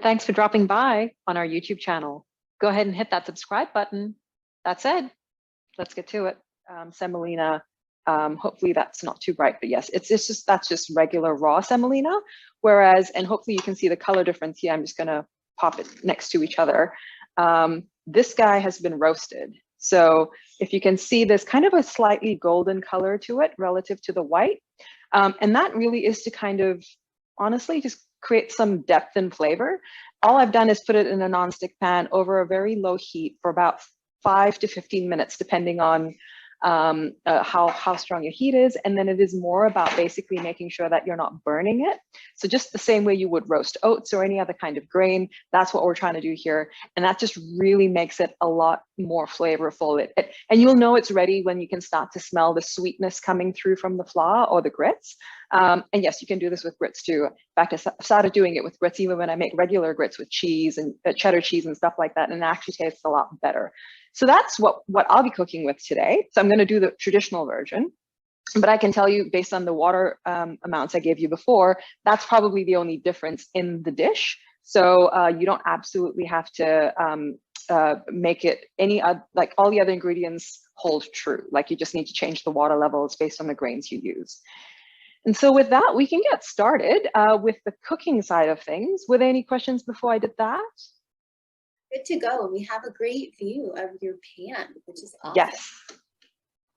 thanks for dropping by on our YouTube channel. Go ahead and hit that subscribe button. That said, let's get to it. Semolina, hopefully that's not too bright, but yes, that's just regular raw semolina. Whereas, and hopefully you can see the color difference here. I'm just gonna pop it next to each other. This guy has been roasted. So if you can see, there's kind of a slightly golden color to it relative to the white. And that really is to kind of, honestly, just create some depth and flavor. All I've done is put it in a nonstick pan over a very low heat for about 5 to 15 minutes, depending on how strong your heat is. And then it is more about basically making sure that you're not burning it. So just the same way you would roast oats or any other kind of grain, that's what we're trying to do here. And that just really makes it a lot more flavorful. And you'll know it's ready when you can start to smell the sweetness coming through from the flour or the grits. And yes, you can do this with grits too. In fact, I started doing it with grits even when I make regular grits with cheese and cheddar cheese and stuff like that, and it actually tastes a lot better. So that's what I'll be cooking with today. So I'm going to do the traditional version, but I can tell you based on the water amounts I gave you before, that's probably the only difference in the dish. So you don't absolutely have to make it like all the other ingredients hold true. Like you just need to change the water levels based on the grains you use. And so with that, we can get started with the cooking side of things. Were there any questions before I did that? Good to go. We have a great view of your pan, which is awesome. Yes.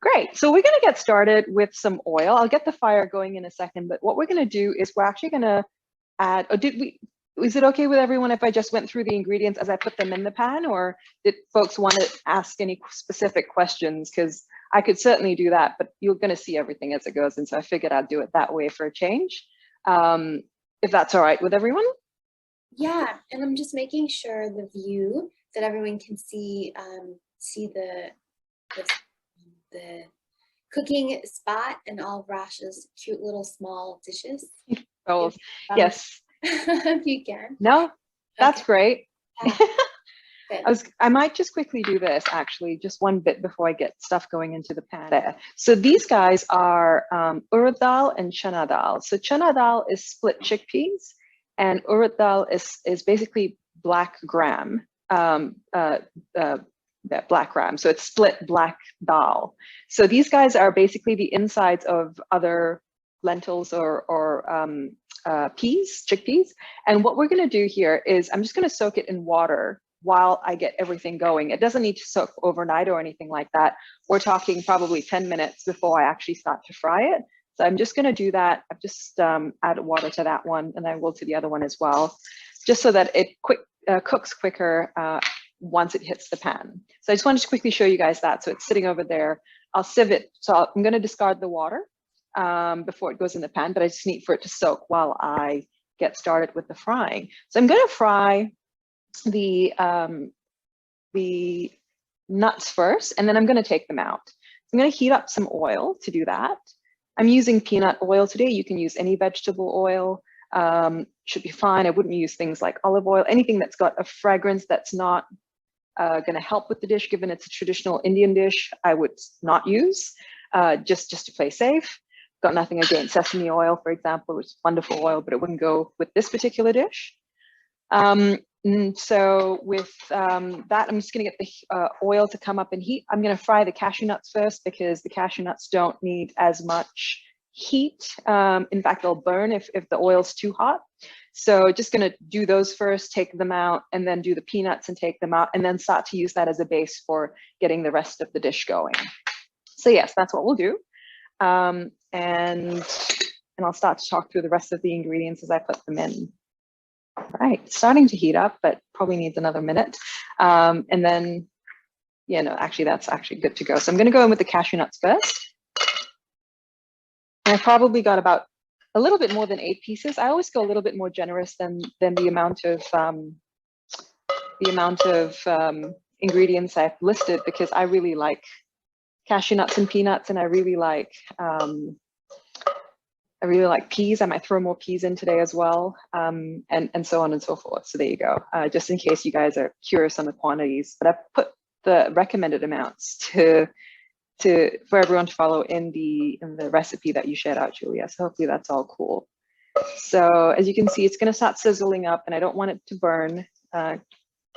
Great. So we're going to get started with some oil. I'll get the fire going in a second, but what we're going to do is we're actually going to add, is it okay with everyone if I just went through the ingredients as I put them in the pan, or did folks want to ask any specific questions? Because I could certainly do that, but you're going to see everything as it goes. And so I figured I'd do it that way for a change. If that's all right with everyone. Yeah, and I'm just making sure the view that everyone can see the cooking spot and all of Rash's cute little small dishes. Oh, yes. If you can. No, that's great. Yeah. I might just quickly do this actually, just one bit before I get stuff going into the pan there. So these guys are urad dal and chana dal. So chana dal is split chickpeas, and urad dal is basically black gram, black gram. So it's split black dal. So these guys are basically the insides of other lentils or peas, chickpeas. And what we're going to do here is I'm just going to soak it in water while I get everything going. It doesn't need to soak overnight or anything like that. We're talking probably 10 minutes before I actually start to fry it. So I'm just going to do that. I've just added water to that one, and I will to the other one as well, just so that it cooks quicker once it hits the pan. So I just wanted to quickly show you guys that. So it's sitting over there. I'll sieve it. So I'm going to discard the water before it goes in the pan, but I just need for it to soak while I get started with the frying. So I'm going to fry the nuts first, and then I'm going to take them out. I'm going to heat up some oil to do that. I'm using peanut oil today. You can use any vegetable oil, should be fine. I wouldn't use things like olive oil, anything that's got a fragrance that's not going to help with the dish, given it's a traditional Indian dish, I would not use, just to play safe. Got nothing against sesame oil, for example, which is wonderful oil, but it wouldn't go with this particular dish. And so with that, I'm just going to get the oil to come up and heat. I'm going to fry the cashew nuts first because the cashew nuts don't need as much heat. In fact, they'll burn if the oil's too hot. So just going to do those first, take them out, and then do the peanuts and take them out, and then start to use that as a base for getting the rest of the dish going. So yes, that's what we'll do. And I'll start to talk through the rest of the ingredients as I put them in. Right, starting to heat up, but probably needs another minute. And then, actually that's actually good to go. So I'm going to go in with the cashew nuts first. And I probably got about a little bit more than 8 pieces. I always go a little bit more generous than the amount of ingredients I've listed, because I really like cashew nuts and peanuts, and I really like peas. I might throw more peas in today as well, and so on and so forth. So there you go, just in case you guys are curious on the quantities. But I've put the recommended amounts for everyone to follow in the recipe that you shared out, Julia. So hopefully that's all cool. So as you can see, it's going to start sizzling up, and I don't want it to burn, but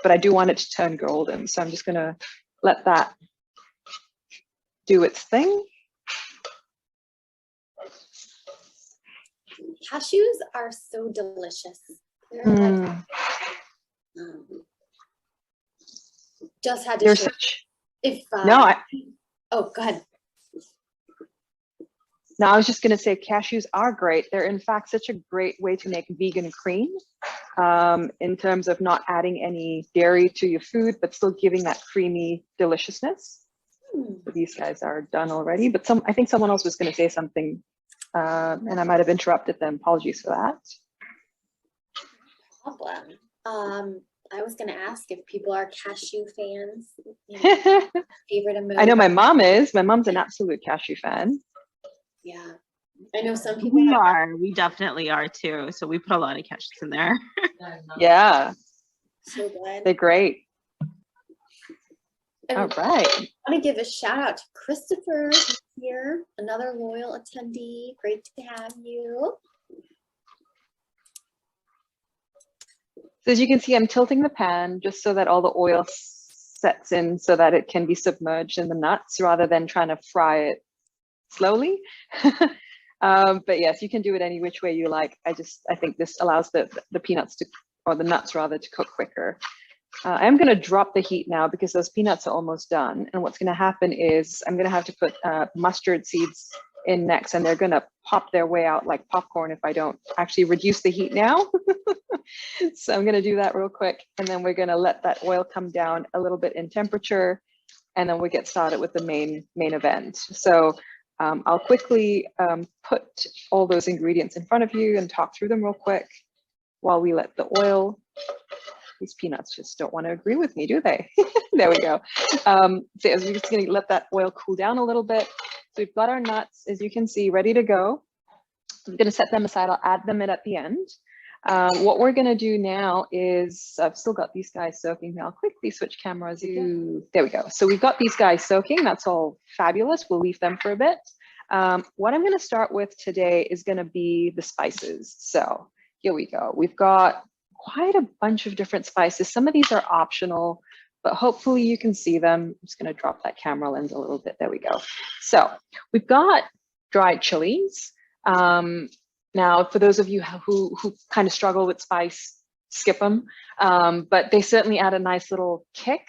I do want it to turn golden. So I'm just going to let that do its thing. Cashews are so delicious. They're like, just had to They're share. such, If no, oh, go ahead. no, I was just going to say cashews are great. They're in fact such a great way to make vegan cream, in terms of not adding any dairy to your food, but still giving that creamy deliciousness. These guys are done already, but I think someone else was going to say something, and I might have interrupted them. Apologies for that. Problem. I was going to ask if people are cashew fans. You know, favorite emoji. I know my mom is. My mom's an absolute cashew fan. Yeah. I know some people We are. We definitely are too. So we put a lot of cashews in there. Yeah. So good. They're great. And all right. I want to give a shout out to Christopher here, another loyal attendee. Great to have you. So as you can see, I'm tilting the pan just so that all the oil sets in so that it can be submerged in the nuts rather than trying to fry it slowly. But yes, you can do it any which way you like. I think this allows the peanuts to, or the nuts rather, to cook quicker. I'm going to drop the heat now because those peanuts are almost done. And what's going to happen is I'm going to have to put mustard seeds in next, and they're going to pop their way out like popcorn if I don't actually reduce the heat now. So I'm going to do that real quick, and then we're going to let that oil come down a little bit in temperature, and then we get started with the main event. So I'll quickly put all those ingredients in front of you and talk through them real quick while we let the oil. These peanuts just don't want to agree with me, do they? There we go. So we're just going to let that oil cool down a little bit. So we've got our nuts, as you can see, ready to go. I'm going to set them aside. I'll add them in at the end. What we're going to do now is, I've still got these guys soaking. I'll quickly switch cameras. There we go. So we've got these guys soaking. That's all fabulous. We'll leave them for a bit. What I'm going to start with today is going to be the spices. So here we go. We've got quite a bunch of different spices. Some of these are optional, but hopefully you can see them. I'm just going to drop that camera lens a little bit. There we go. So we've got dried chilies. Now, for those of you who kind of struggle with spice, skip them, but they certainly add a nice little kick.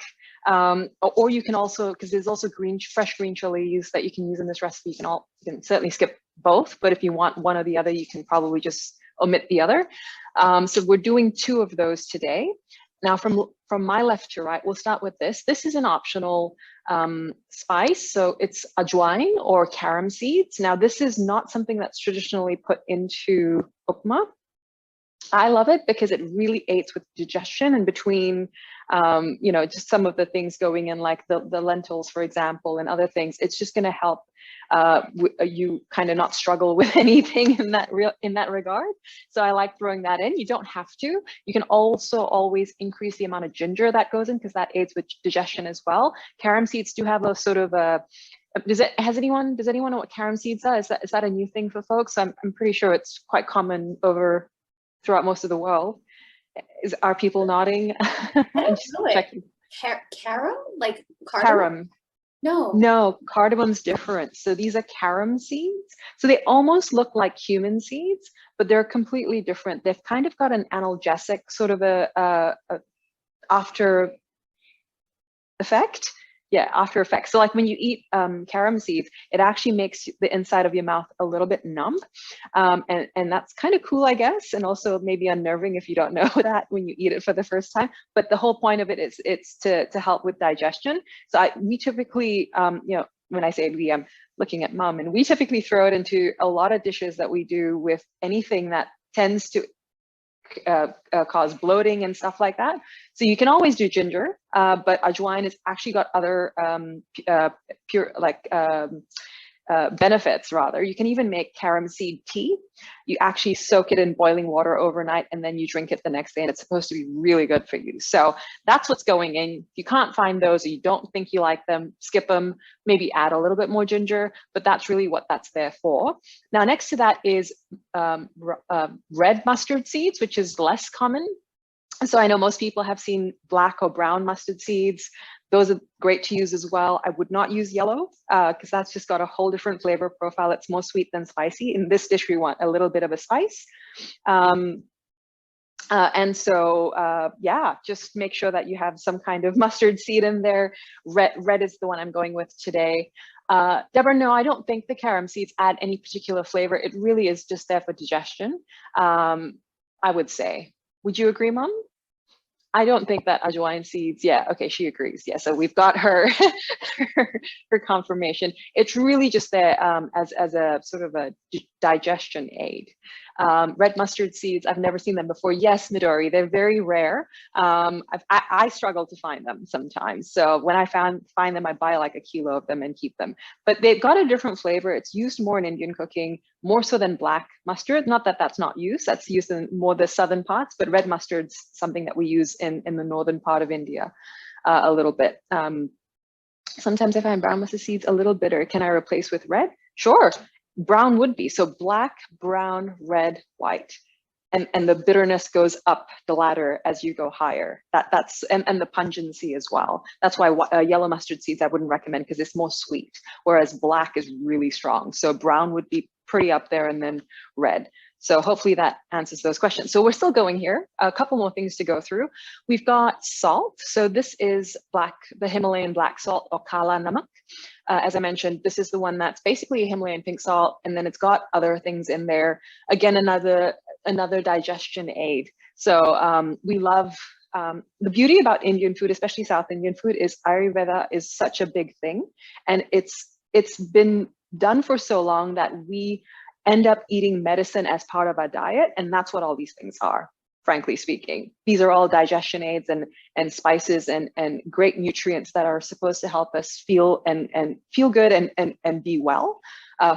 Or you can also, because there's also fresh green chilies that you can use in this recipe. You can certainly skip both, but if you want one or the other, you can probably just omit the other. So we're doing 2 of those today. Now, from my left to right, we'll start with this. This is an optional spice. So it's ajwain or carom seeds. Now, this is not something that's traditionally put into upma. I love it because it really aids with digestion, and between, just some of the things going in, like the lentils, for example, and other things, it's just going to help you kind of not struggle with anything in that regard. So I like throwing that in. You don't have to. You can also always increase the amount of ginger that goes in, because that aids with digestion as well. Carom seeds do have a sort of a, does anyone know what carom seeds are? Is that a new thing for folks? I'm pretty sure it's quite common throughout most of the world. Are people nodding? I don't know it. Carom? Like cardamom? Carom. No, cardamom's different. So these are carom seeds. So they almost look like cumin seeds, but they're completely different. They've kind of got an analgesic sort of a after effect. Yeah, after effects. So like when you eat carom seeds, it actually makes the inside of your mouth a little bit numb. And that's kind of cool, I guess. And also maybe unnerving if you don't know that when you eat it for the first time. But the whole point of it is it's to help with digestion. So we typically, when I say we, I'm looking at Mom, and we typically throw it into a lot of dishes that we do with anything that tends to cause bloating and stuff like that. So you can always do ginger, but ajwain has actually got other benefits rather. You can even make carom seed tea. You actually soak it in boiling water overnight and then you drink it the next day, and it's supposed to be really good for you. So that's what's going in. If you can't find those or you don't think you like them, skip them, maybe add a little bit more ginger, but that's really what that's there for. Now, next to that is red mustard seeds, which is less common. So I know most people have seen black or brown mustard seeds. Those are great to use as well. I would not use yellow because that's just got a whole different flavor profile. It's more sweet than spicy. In this dish, we want a little bit of a spice. And so, yeah, just make sure that you have some kind of mustard seed in there. Red is the one I'm going with today. Deborah, no, I don't think the carom seeds add any particular flavor. It really is just there for digestion, I would say. Would you agree, Mom? I don't think that ajwain seeds, yeah, okay, she agrees. Yeah, so we've got her, her confirmation. It's really just there as a sort of a digestion aid. Red mustard seeds, I've never seen them before. Yes, Midori, they're very rare. I struggle to find them sometimes. So when I find them, I buy like a kilo of them and keep them. But they've got a different flavor. It's used more in Indian cooking, more so than black mustard. Not that that's not used, that's used in more the southern parts, but red mustard's something that we use in the northern part of India a little bit. Sometimes I find brown mustard seeds a little bitter. Can I replace with red? Sure. Brown would be. So black, brown, red, white. And the bitterness goes up the ladder as you go higher. That's and the pungency as well. That's why yellow mustard seeds I wouldn't recommend because it's more sweet, whereas black is really strong. So brown would be pretty up there, and then red. So hopefully that answers those questions. So we're still going here. A couple more things to go through. We've got salt. So this is the Himalayan black salt, or kala namak. As I mentioned, this is the one that's basically a Himalayan pink salt, and then it's got other things in there. Again, another digestion aid. So we love, the beauty about Indian food, especially South Indian food, is Ayurveda is such a big thing. And it's been done for so long that we end up eating medicine as part of our diet. And that's what all these things are, frankly speaking. These are all digestion aids and spices and great nutrients that are supposed to help us feel good and be well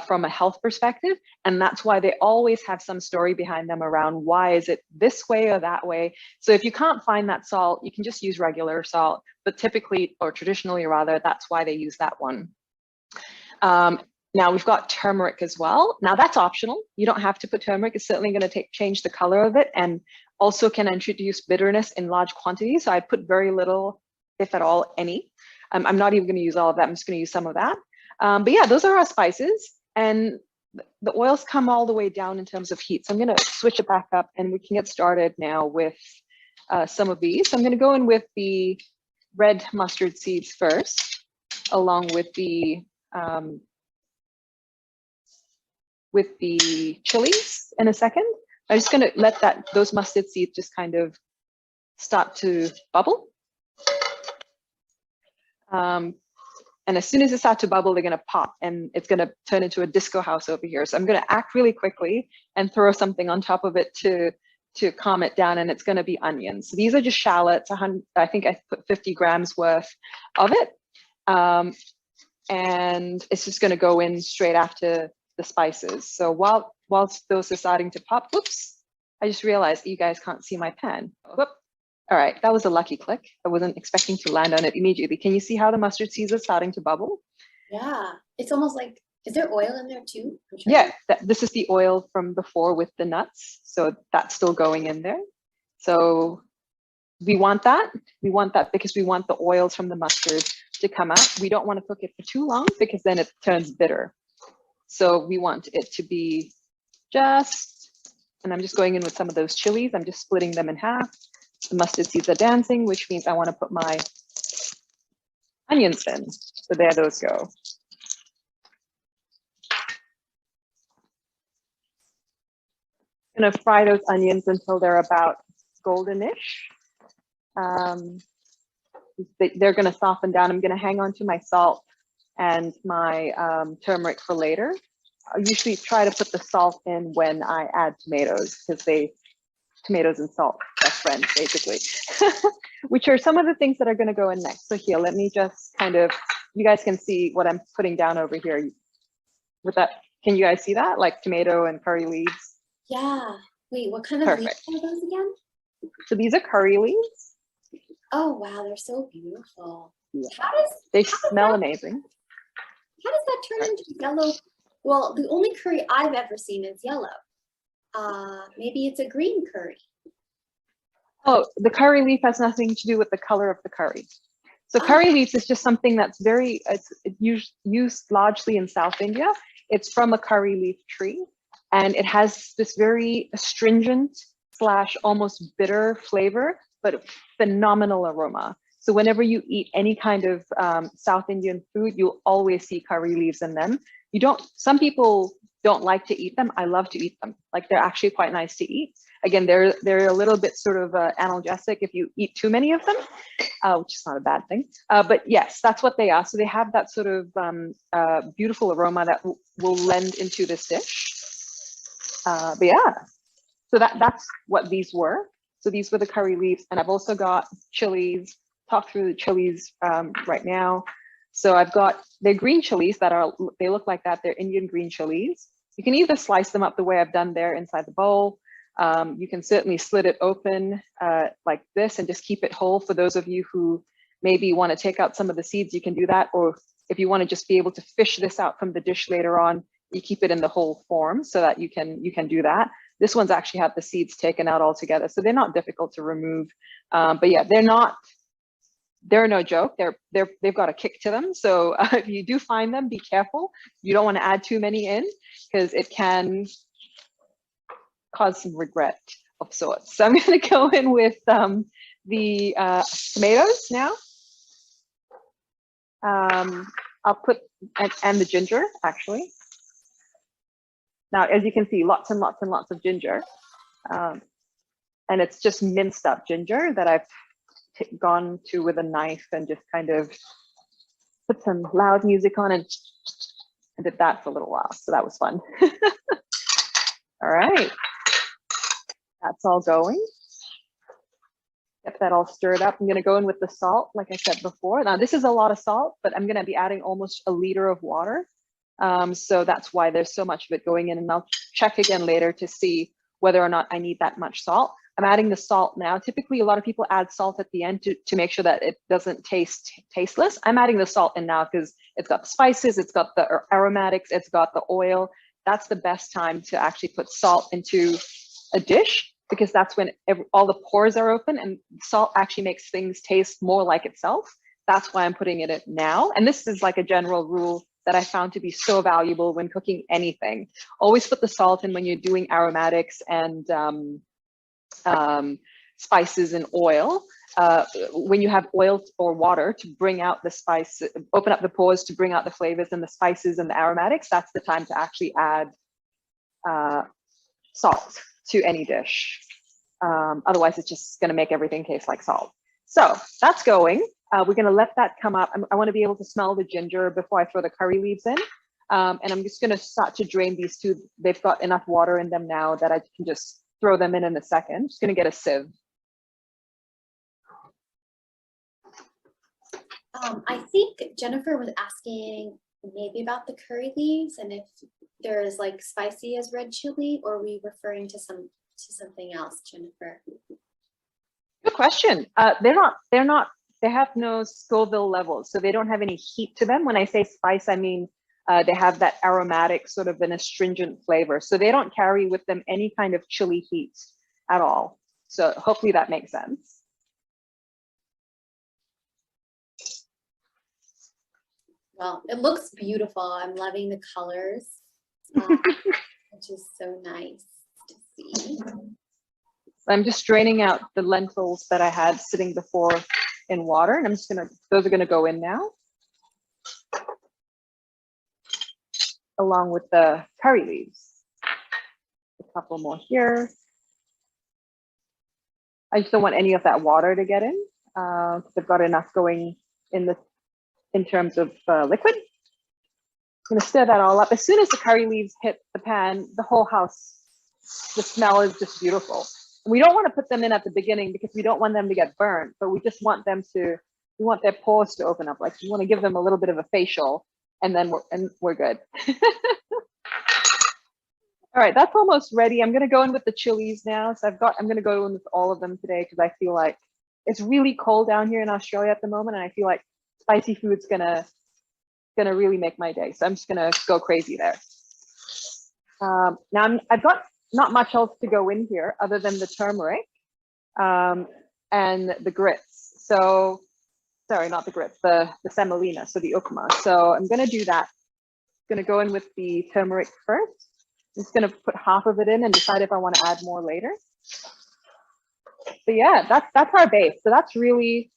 from a health perspective. And that's why they always have some story behind them around why is it this way or that way. So if you can't find that salt, you can just use regular salt, but typically, or traditionally rather, that's why they use that one. Now we've got turmeric as well. Now that's optional. You don't have to put turmeric. It's certainly going to change the color of it, and also can introduce bitterness in large quantities. So I put very little, if at all, any. I'm not even going to use all of that. I'm just going to use some of that. But yeah, those are our spices. And the oils come all the way down in terms of heat. So I'm going to switch it back up and we can get started now with some of these. So I'm going to go in with the red mustard seeds first, along with the chilies in a second. I'm just going to let those mustard seeds just kind of start to bubble. And as soon as they start to bubble, they're going to pop and it's going to turn into a disco house over here. So I'm going to act really quickly and throw something on top of it to calm it down, and it's going to be onions. So these are just shallots. I think I put 50 grams worth of it. And it's just going to go in straight after the spices. So whilst those are starting to pop, whoops, I just realized you guys can't see my pan. Whoop. All right, that was a lucky click. I wasn't expecting to land on it immediately. Can you see how the mustard seeds are starting to bubble? Yeah, it's almost like, is there oil in there too? Yeah, this is the oil from before with the nuts. So that's still going in there. So we want that. We want that because we want the oils from the mustard to come out. We don't want to cook it for too long because then it turns bitter. So we want it to be just, and I'm just going in with some of those chilies. I'm just splitting them in half. The mustard seeds are dancing, which means I want to put my onions in. So there those go. I'm going to fry those onions until they're about goldenish. They're going to soften down. I'm going to hang on to my salt and my turmeric for later. I usually try to put the salt in when I add tomatoes because tomatoes and salt, best friends, basically, which are some of the things that are going to go in next. So here, let me just kind of, you guys can see what I'm putting down over here. with that. Can you guys see that? Like tomato and curry leaves. Yeah. Wait, what kind of leaves Perfect. are those again? So these are curry leaves. Oh wow, they're so beautiful. Yeah. How They does smell that- amazing. that turn into yellow? Well, the only curry I've ever seen is yellow. Maybe it's a green curry. Oh, the curry leaf has nothing to do with the color of the curry. So curry leaves is just something that's it's used largely in South India. It's from a curry leaf tree, and it has this very astringent / almost bitter flavor, but phenomenal aroma. So whenever you eat any kind of South Indian food, you'll always see curry leaves in them. Some people don't like to eat them. I love to eat them. Like they're actually quite nice to eat. Again, they're a little bit sort of analgesic if you eat too many of them, which is not a bad thing. But yes, that's what they are. So they have that sort of beautiful aroma that will lend into this dish. But yeah, so that's what these were. So these were the curry leaves, and I've also got chilies. Talk through the chilies right now. So I've got, they're green chilies they look like that. They're Indian green chilies. You can either slice them up the way I've done there inside the bowl. You can certainly slit it open like this and just keep it whole. For those of you who maybe want to take out some of the seeds, you can do that. Or if you want to just be able to fish this out from the dish later on, you keep it in the whole form so that you can do that. This one's actually had the seeds taken out altogether, so they're not difficult to remove. But yeah, they're no joke. They've got a kick to them. So if you do find them, be careful. You don't want to add too many in because it can cause some regret of sorts. So I'm going to go in with the tomatoes now. I'll put, and the ginger actually. Now, as you can see, lots and lots and lots of ginger. And it's just minced up ginger that I've gone to with a knife and just kind of put some loud music on and did that for a little while. So that was fun. All right. That's all going. Get that all stirred up. I'm going to go in with the salt, like I said before. Now, this is a lot of salt, but I'm going to be adding almost a liter of water. So that's why there's so much of it going in. And I'll check again later to see whether or not I need that much salt. I'm adding the salt now. Typically, a lot of people add salt at the end to make sure that it doesn't taste tasteless. I'm adding the salt in now because it's got the spices, it's got the aromatics, it's got the oil. That's the best time to actually put salt into a dish because that's when all the pores are open and salt actually makes things taste more like itself. That's why I'm putting it in now. And this is like a general rule that I found to be so valuable when cooking anything. Always put the salt in when you're doing aromatics and spices and oil. When you have oil or water to bring out the spice, open up the pores to bring out the flavors and the spices and the aromatics, that's the time to actually add salt to any dish. Otherwise, it's just going to make everything taste like salt. So that's going. We're going to let that come up. I want to be able to smell the ginger before I throw the curry leaves in. And I'm just going to start to drain these two. They've got enough water in them now that I can just throw them in a second. Just going to get a sieve. I think Jennifer was asking maybe about the curry leaves and if there's like spicy as red chili, or are we referring to something else, Jennifer? Good question. They have no Scoville levels, so they don't have any heat to them. When I say spice, I mean they have that aromatic sort of an astringent flavor. So they don't carry with them any kind of chili heat at all. So hopefully that makes sense. Well, it looks beautiful. I'm loving the colors, which is so nice to see. I'm just draining out the lentils that I had sitting before in water, and those are gonna go in now, along with the curry leaves. A couple more here. I just don't want any of that water to get in. I've got enough going in terms of liquid. I'm gonna stir that all up. As soon as the curry leaves hit the pan, the whole house, the smell is just beautiful. We don't want to put them in at the beginning because we don't want them to get burnt, but we just want them to, we want their pores to open up. Like we want to give them a little bit of a facial and then we're good. All right, that's almost ready. I'm gonna go in with the chilies now. So I'm gonna go in with all of them today because I feel like it's really cold down here in Australia at the moment, and I feel like spicy food's gonna really make my day. So I'm just gonna go crazy there. Now I've got not much else to go in here other than the turmeric and the grits. So, sorry, not the grits, the semolina, so the Upma. So I'm gonna do that. I'm gonna go in with the turmeric first. I'm just gonna put half of it in and decide if I want to add more later. But yeah, that's our base. So that's really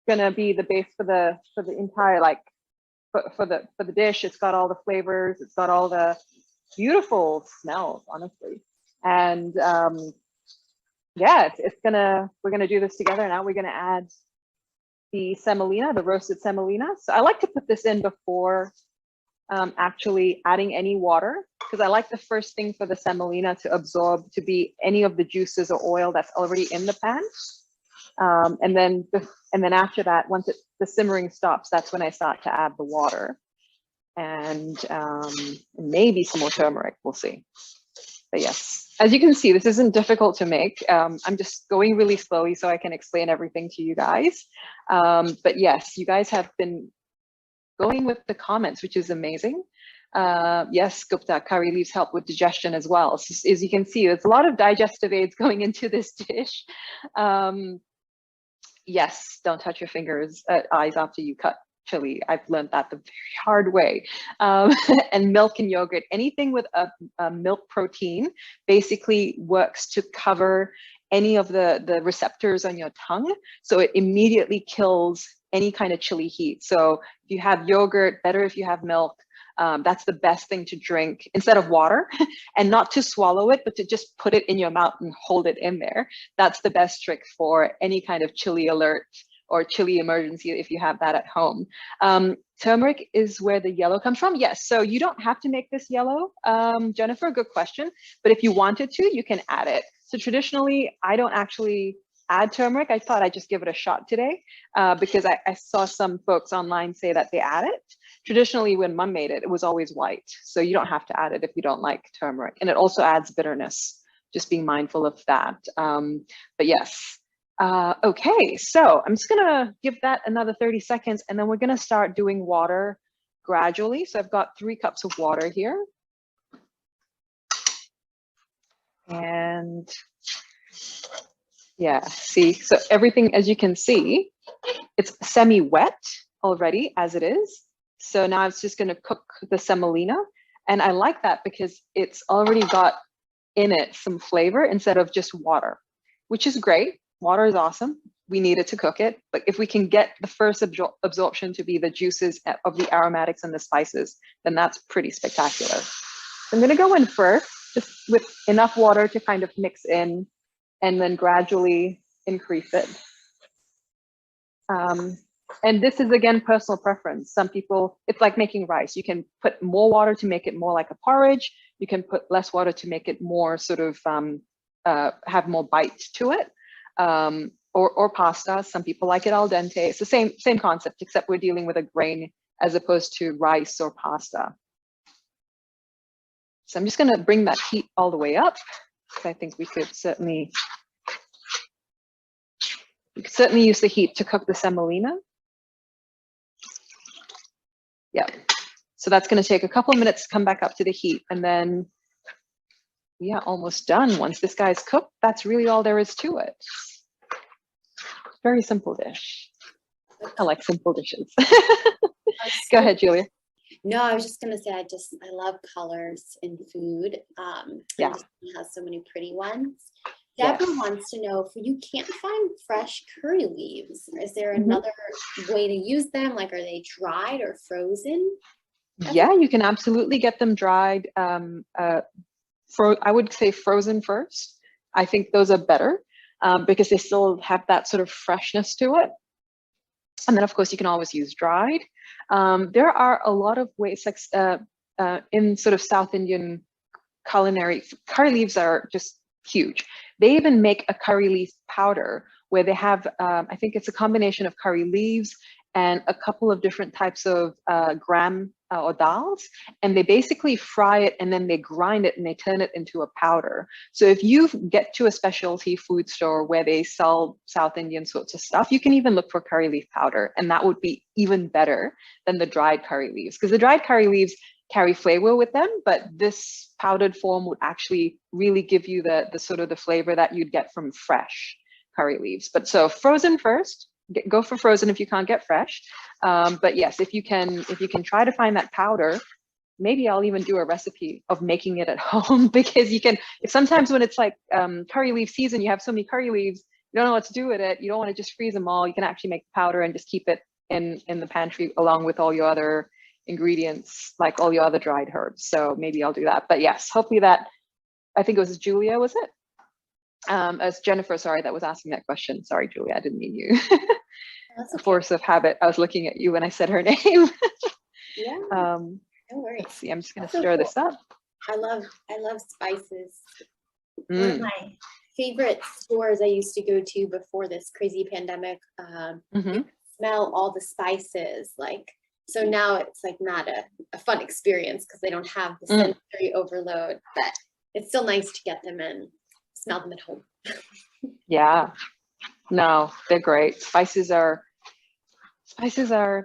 gonna be the base for the entire, like for the dish. It's got all the flavors. It's got all the beautiful smells, honestly. And yeah, we're gonna do this together. Now we're gonna add the semolina, the roasted semolina. So I like to put this in before actually adding any water, because I like the first thing for the semolina to absorb to be any of the juices or oil that's already in the pan. And then after that, once the simmering stops, that's when I start to add the water and maybe some more turmeric, we'll see. But yes, as you can see, this isn't difficult to make. I'm just going really slowly so I can explain everything to you guys. But yes, you guys have been going with the comments, which is amazing. Yes, Gupta, curry leaves help with digestion as well. So, as you can see, there's a lot of digestive aids going into this dish. Yes, don't touch your eyes after you cut chili. I've learned that the very hard way. And milk and yogurt, anything with a milk protein basically works to cover any of the receptors on your tongue. So it immediately kills any kind of chili heat. So if you have yogurt, better if you have milk. That's the best thing to drink instead of water, and not to swallow it, but to just put it in your mouth and hold it in there. That's the best trick for any kind of chili alert or chili emergency if you have that at home. Turmeric is where the yellow comes from. Yes, so you don't have to make this yellow, Jennifer, good question. But if you wanted to, you can add it. So traditionally, I don't actually add turmeric. I thought I'd just give it a shot today because I saw some folks online say that they add it. Traditionally, when Mom made it, it was always white. So you don't have to add it if you don't like turmeric. And it also adds bitterness, just being mindful of that. But yes. Okay, so I'm just gonna give that another 30 seconds and then we're gonna start doing water gradually. So I've got 3 cups of water here. And yeah, see, so everything, as you can see, it's semi-wet already as it is. So now it's just gonna cook the semolina. And I like that because it's already got in it some flavor instead of just water, which is great. Water is awesome. We need it to cook it. But if we can get the first absorption to be the juices of the aromatics and the spices, then that's pretty spectacular. So I'm gonna go in first, just with enough water to kind of mix in and then gradually increase it. And this is, again, personal preference. Some people, it's like making rice. You can put more water to make it more like a porridge. You can put less water to make it more sort of have more bite to it. Or pasta. Some people like it al dente. It's the same concept, except we're dealing with a grain as opposed to rice or pasta. So I'm just going to bring that heat all the way up. I think we could certainly use the heat to cook the semolina. Yeah. So that's going to take a couple of minutes to come back up to the heat, and then yeah, almost done. Once this guy's cooked, that's really all there is to it. Very simple dish. I like simple dishes. Go ahead, Julia. No, I was just gonna say I love colors in food. Yeah, it has so many pretty ones. Yes. Deborah wants to know if you can't find fresh curry leaves, is there another way to use them? Like, are they dried or frozen? Yeah, you can absolutely get them dried. I would say frozen first. I think those are better because they still have that sort of freshness to it. And then, of course, you can always use dried. There are a lot of ways, like in sort of South Indian culinary, curry leaves are just huge. They even make a curry leaf powder where they have, I think it's a combination of curry leaves and a couple of different types of gram or dals, and they basically fry it and then they grind it and they turn it into a powder. So if you get to a specialty food store where they sell South Indian sorts of stuff, you can even look for curry leaf powder, and that would be even better than the dried curry leaves, because the dried curry leaves carry flavor with them, but this powdered form would actually really give you the sort of the flavor that you'd get from fresh curry leaves. But so frozen first, go for frozen if you can't get fresh. But yes, if you can try to find that powder, maybe I'll even do a recipe of making it at home, because you can, sometimes when it's like curry leaf season, you have so many curry leaves, you don't know what to do with it. You don't want to just freeze them all. You can actually make the powder and just keep it in the pantry along with all your other ingredients, like all your other dried herbs. So maybe I'll do that. But yes, hopefully that, I think it was Julia, was it? As Jennifer, sorry, that was asking that question. Sorry, Julia, I didn't mean you. That's A okay. force of habit. I was looking at you when I said her name. Yeah, no worries. Let's see, I'm just gonna That's so stir cool. this up. I love spices. One of Mm. my favorite stores I used to go to before this crazy pandemic, Mhm. smell all the spices. Like, so now it's like not a fun experience because they don't have the sensory overload, but it's still nice to get them and smell them at home. Yeah, no, they're great. Spices are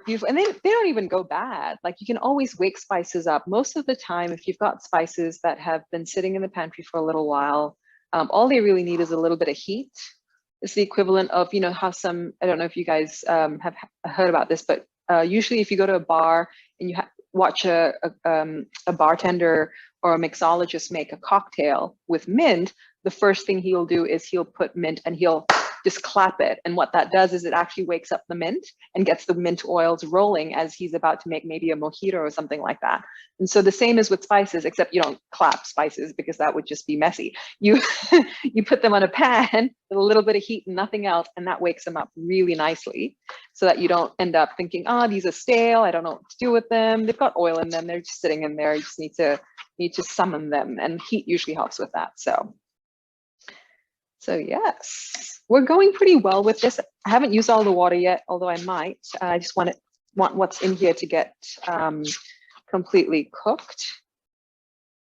beautiful, and they don't even go bad. Like, you can always wake spices up. Most of the time, if you've got spices that have been sitting in the pantry for a little while, all they really need is a little bit of heat. It's the equivalent of, you know, how some, I don't know if you guys have heard about this, but usually if you go to a bar and you watch a bartender or a mixologist make a cocktail with mint, the first thing he'll do is he'll put mint and he'll just clap it. And what that does is it actually wakes up the mint and gets the mint oils rolling as he's about to make maybe a mojito or something like that. And so the same is with spices, except you don't clap spices because that would just be messy. You you put them on a pan with a little bit of heat and nothing else, and that wakes them up really nicely, so that you don't end up thinking, oh, these are stale, I don't know what to do with them. They've got oil in them, they're just sitting in there. You just need to summon them, and heat usually helps with that. So yes, we're going pretty well with this. I haven't used all the water yet, although I might. I just want what's in here to get completely cooked.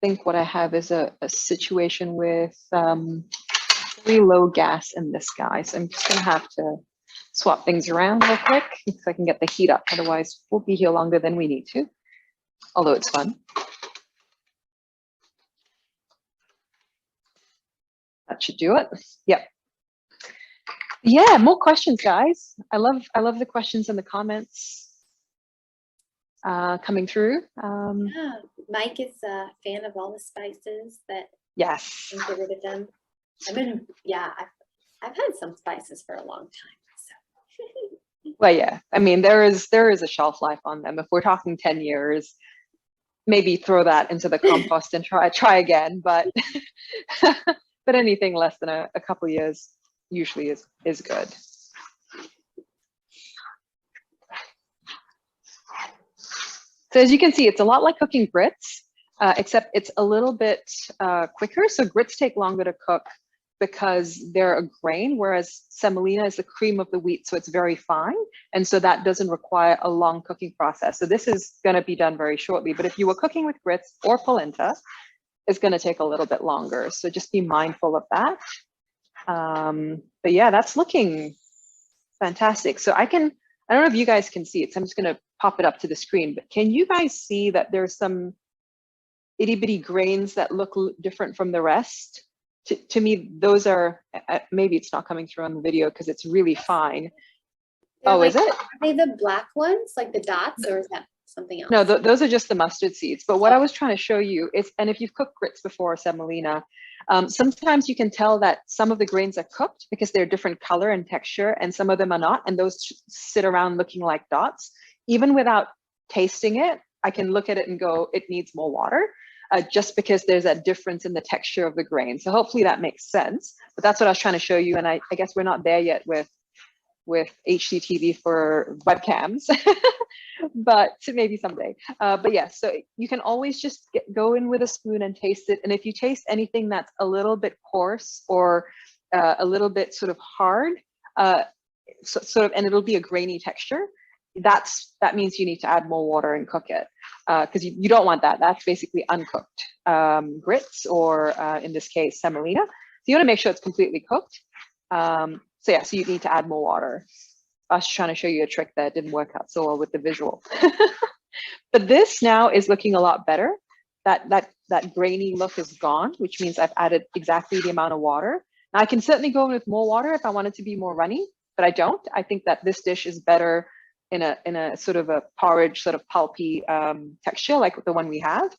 I think what I have is a situation with very low gas in this guy. So I'm just gonna have to swap things around real quick so I can get the heat up. Otherwise, we'll be here longer than we need to, although it's fun. That should do it. Yep. Yeah, more questions, guys. I love the questions in the comments coming through. Yeah, Mike is a fan of all the spices that Yes. can get rid of them. I've had some spices for a long time. So. Well, yeah. I mean, there is a shelf life on them. If we're talking 10 years, maybe throw that into the compost and try again. But but anything less than a couple years usually is good. So as you can see, it's a lot like cooking grits, except it's a little bit quicker. So grits take longer to cook because they're a grain, whereas semolina is the cream of the wheat, so it's very fine. And so that doesn't require a long cooking process. So this is going to be done very shortly. But if you were cooking with grits or polenta, it's going to take a little bit longer. So just be mindful of that. But yeah, that's looking fantastic. So I don't know if you guys can see it, so I'm just going to pop it up to the screen, but can you guys see that there's some itty bitty grains that look different from the rest? To me, those are, maybe it's not coming through on the video because it's really fine. They're is it? Are they the black ones, like the dots, or is that something else? No, those are just the mustard seeds. But what I was trying to show you is, and if you've cooked grits before, semolina, sometimes you can tell that some of the grains are cooked because they're different color and texture, and some of them are not, and those sit around looking like dots. Even without tasting it, I can look at it and go, it needs more water, just because there's that difference in the texture of the grain. So hopefully that makes sense. But that's what I was trying to show you, and I guess we're not there yet with HDTV for webcams, but maybe someday. But yeah, so you can always just go in with a spoon and taste it. And if you taste anything that's a little bit coarse or a little bit sort of hard, and it'll be a grainy texture, that means you need to add more water and cook it, because you don't want that. That's basically uncooked grits, or in this case, semolina. So you want to make sure it's completely cooked. So yeah, so you need to add more water. I was trying to show you a trick that didn't work out so well with the visual. But this now is looking a lot better. That grainy look is gone, which means I've added exactly the amount of water. Now I can certainly go in with more water if I want it to be more runny, but I don't. I think that this dish is better in a sort of a porridge, sort of pulpy texture like the one we have.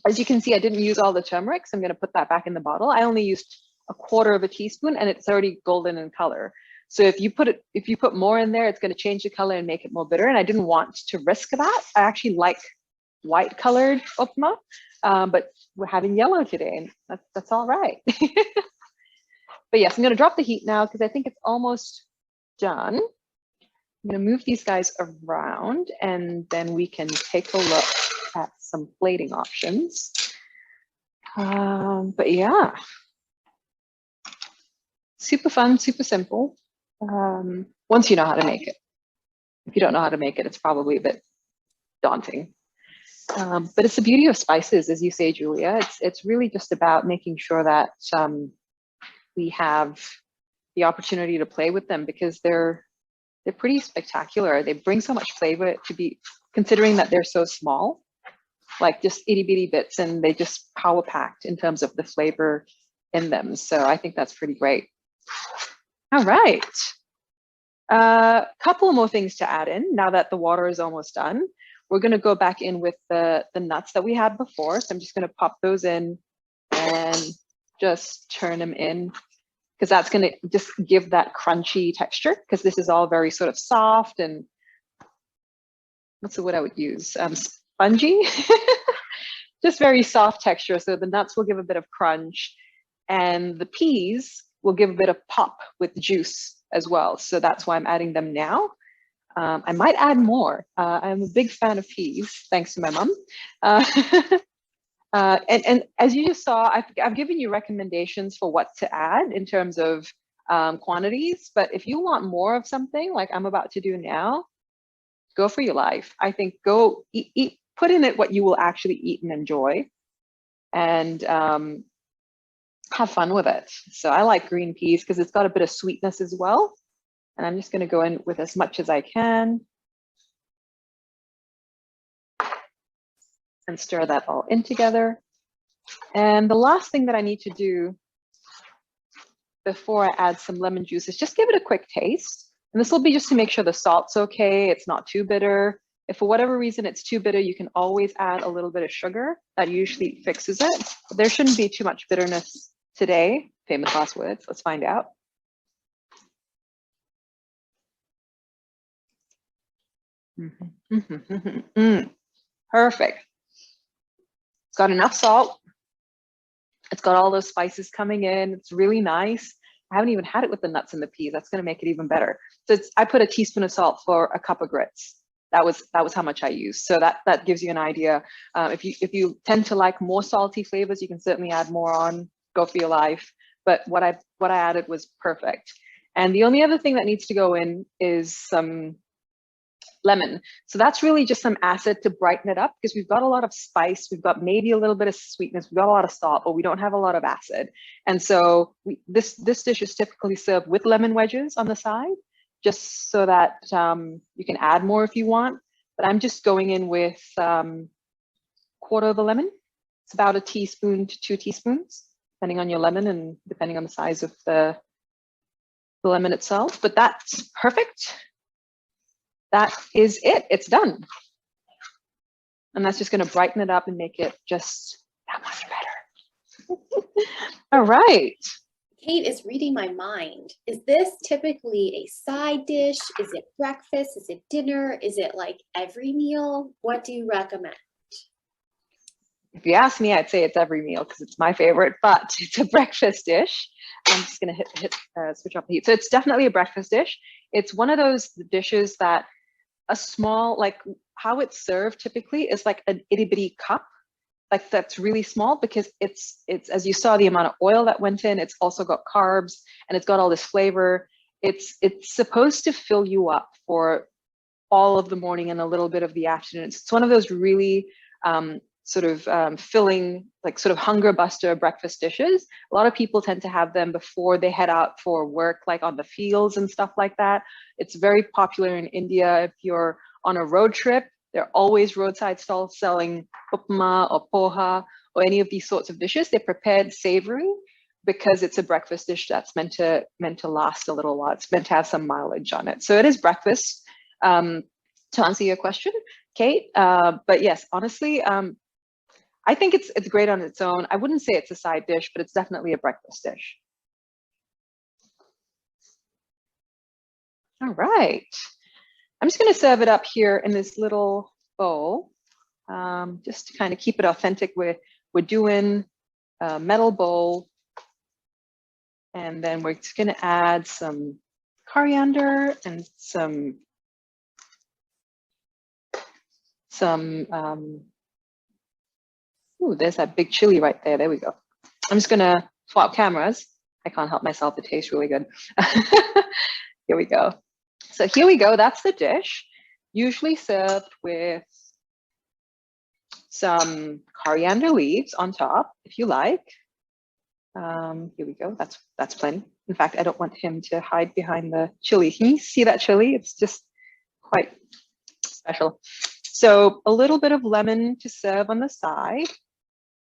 As you can see, I didn't use all the turmeric, so I'm going to put that back in the bottle. I only used 1/4 teaspoon, and it's already golden in color. So if you put more in there, it's going to change the color and make it more bitter. And I didn't want to risk that. I actually like white colored upma, but we're having yellow today, and that's all right. But yes, I'm going to drop the heat now because I think it's almost done. I'm going to move these guys around, and then we can take a look at some plating options. But yeah, super fun, super simple. Once you know how to make it. If you don't know how to make it, it's probably a bit daunting. But it's the beauty of spices, as you say, Julia. It's really just about making sure that we have the opportunity to play with them, because they're pretty spectacular. They bring so much flavor, to be considering that they're so small, like just itty bitty bits, and they just power packed in terms of the flavor in them. So I think that's pretty great. All right. Couple more things to add in now that the water is almost done. We're going to go back in with the nuts that we had before. So I'm just going to pop those in and just turn them in, because that's going to just give that crunchy texture, because this is all very sort of soft and, what's the word I would use? Spongy, just very soft texture. So the nuts will give a bit of crunch, and the peas will give a bit of pop with juice as well. So that's why I'm adding them now. I might add more. I'm a big fan of peas, thanks to my mom. And as you just saw, I've given you recommendations for what to add in terms of quantities. But if you want more of something like I'm about to do now, go for your life. I think go eat, put in it what you will actually eat and enjoy, and have fun with it. So I like green peas because it's got a bit of sweetness as well. And I'm just going to go in with as much as I can and stir that all in together. And the last thing that I need to do before I add some lemon juice is just give it a quick taste. And this will be just to make sure the salt's okay, it's not too bitter. If for whatever reason it's too bitter, you can always add a little bit of sugar. That usually fixes it. But there shouldn't be too much bitterness today. Famous last words, let's find out. Perfect. It's got enough salt. It's got all those spices coming in. It's really nice. I haven't even had it with the nuts and the peas. That's going to make it even better. So I put a teaspoon of salt for a cup of grits. That was how much I used. So that gives you an idea. If you tend to like more salty flavors, you can certainly add more on. Go for your life. But what I added was perfect. And the only other thing that needs to go in is some lemon. So that's really just some acid to brighten it up, because we've got a lot of spice, we've got maybe a little bit of sweetness, we've got a lot of salt, but we don't have a lot of acid. And so this dish is typically served with lemon wedges on the side, just so that you can add more if you want. But I'm just going in with 1/4 of a lemon. It's about 1 teaspoon to 2 teaspoons, depending on your lemon and depending on the size of the lemon itself. But that's perfect. That is it. It's done. And that's just going to brighten it up and make it just that much better. All right. Kate is reading my mind. Is this typically a side dish? Is it breakfast? Is it dinner? Is it like every meal? What do you recommend? If you ask me, I'd say it's every meal because it's my favorite, but it's a breakfast dish. I'm just going to switch off the heat. So it's definitely a breakfast dish. It's one of those dishes that a small, like how it's served typically is like an itty bitty cup, like that's really small, because it's as you saw the amount of oil that went in. It's also got carbs and it's got all this flavor. It's supposed to fill you up for all of the morning and a little bit of the afternoon. It's one of those really filling, like sort of hunger buster breakfast dishes. A lot of people tend to have them before they head out for work, like on the fields and stuff like that. It's very popular in India. If you're on a road trip, there are always roadside stalls selling upma or poha or any of these sorts of dishes. They're prepared savory because it's a breakfast dish that's meant to last a little while. It's meant to have some mileage on it. So it is breakfast, to answer your question, Kate. But yes, honestly, I think it's great on its own. I wouldn't say it's a side dish, but it's definitely a breakfast dish. All right. I'm just going to serve it up here in this little bowl, just to kind of keep it authentic. We're doing a metal bowl, and then we're just going to add some coriander and some ooh, there's that big chili right there. There we go. I'm just going to swap cameras. I can't help myself. It tastes really good. Here we go. So here we go. That's the dish, usually served with some coriander leaves on top, if you like. Here we go. That's plenty. In fact, I don't want him to hide behind the chili. Can you see that chili? It's just quite special. So a little bit of lemon to serve on the side.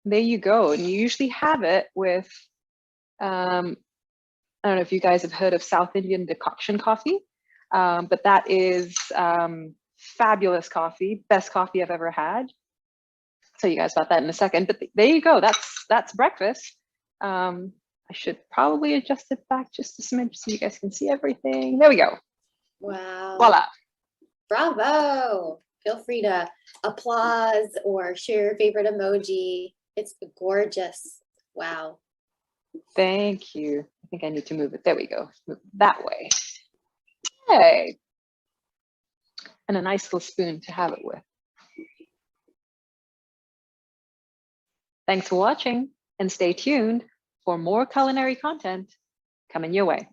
There you go. And you usually have it with, I don't know if you guys have heard of South Indian decoction coffee, but that is fabulous coffee, best coffee I've ever had. I'll tell you guys about that in a second, but there you go. That's breakfast. I should probably adjust it back just a smidge so you guys can see everything. There we go. Wow. Voila. Bravo. Feel free to applause or share your favorite emoji. It's gorgeous. Wow. Thank you. I think I need to move it. There we go. Move it that way. Okay. And a nice little spoon to have it with. Thanks for watching, and stay tuned for more culinary content coming your way.